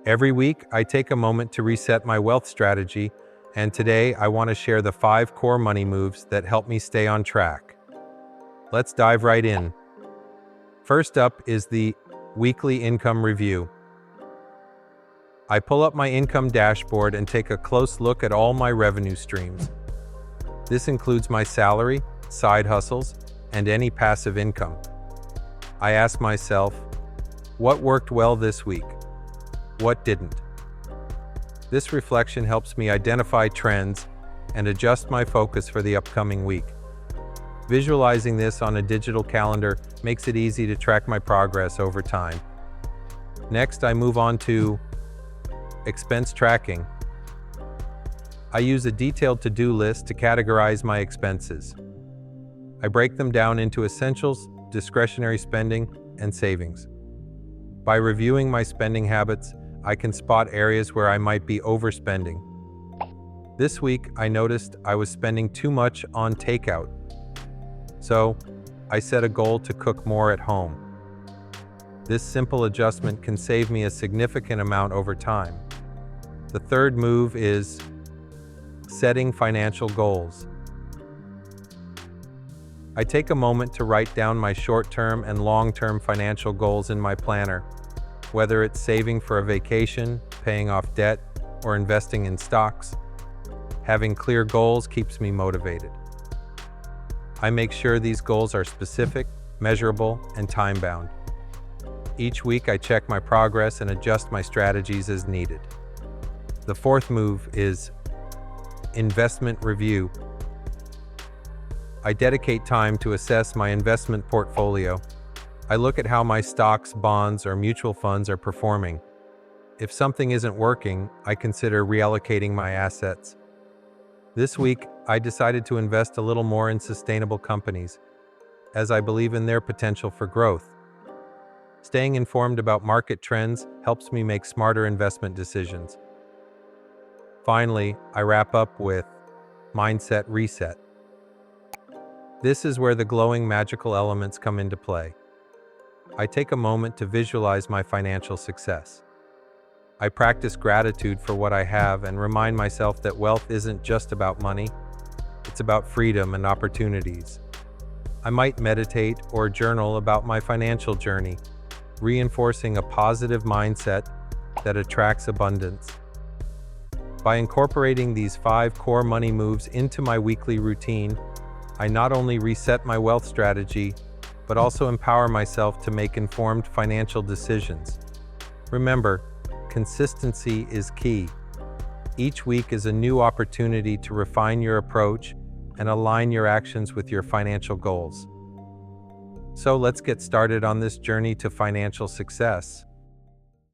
Every week, I take a moment to reset my wealth strategy, and today I want to share the 5 core money moves that help me stay on track. Let's dive right in. First up is the weekly income review. I pull up my income dashboard and take a close look at all my revenue streams. This includes my salary, side hustles, and any passive income. I ask myself, what worked well this week? What didn't? This reflection helps me identify trends and adjust my focus for the upcoming week. Visualizing this on a digital calendar makes it easy to track my progress over time. Next, I move on to expense tracking. I use a detailed to-do list to categorize my expenses. I break them down into essentials, discretionary spending, and savings. By reviewing my spending habits, I can spot areas where I might be overspending. This week, I noticed I was spending too much on takeout. So, I set a goal to cook more at home. This simple adjustment can save me a significant amount over time. The third move is setting financial goals. I take a moment to write down my short-term and long-term financial goals in my planner, whether it's saving for a vacation, paying off debt, or investing in stocks. Having clear goals keeps me motivated. I make sure these goals are specific, measurable, and time-bound. Each week I check my progress and adjust my strategies as needed. The fourth move is investment review. I dedicate time to assess my investment portfolio. I look at how my stocks, bonds, or mutual funds are performing. If something isn't working, I consider reallocating my assets. This week, I decided to invest a little more in sustainable companies, as I believe in their potential for growth. Staying informed about market trends helps me make smarter investment decisions. Finally, I wrap up with mindset reset. This is where the glowing magical elements come into play. I take a moment to visualize my financial success. I practice gratitude for what I have and remind myself that wealth isn't just about money, it's about freedom and opportunities. I might meditate or journal about my financial journey, reinforcing a positive mindset that attracts abundance. By incorporating these 5 core money moves into my weekly routine, I not only reset my wealth strategy, but also empower myself to make informed financial decisions. Remember, consistency is key. Each week is a new opportunity to refine your approach and align your actions with your financial goals. So let's get started on this journey to financial success.